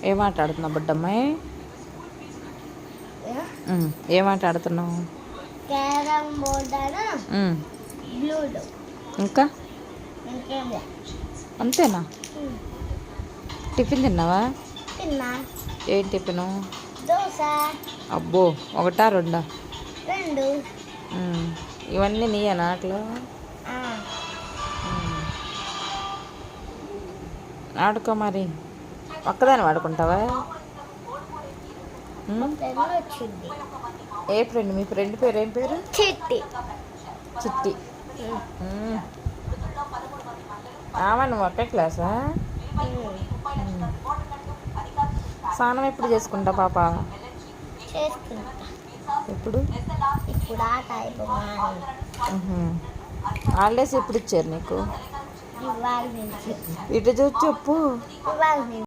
ఏం ఆట ఆడుతున్నావు బుడ్డమ్మాయి? ఏం ఆట ఆడుతున్నావు? Carrom board, ludo. ఇంకా అంతేనా? టిఫిన్ తిన్నావా? తిన్నా. ఏం టిఫిను? దోశ. అబ్బో, ఒకటా రెండా? 2. ఇవన్నీ నీయా నాట్లో? ఆడుకో మరి. ఒక్కదాన్ని వాడుకుంటావా? వచ్చింది. ఏ ఫ్రెండ్? మీ ఫ్రెండ్ పేరు ఏం పేరు? చిట్టి. చిట్టి. ఆమె నువ్వు ఒకే క్లాసా? స్నానం ఎప్పుడు చేసుకుంటా పాప? చేసుకుంటా. ఎప్పుడు? ఇప్పుడు ఆట అయిపోయింది. హాలిడేస్ ఎప్పుడు ఇచ్చారు నీకు? ఇవాళ నుంచి. ఇటు చూసి చెప్పు. ఇవాళ నుంచి.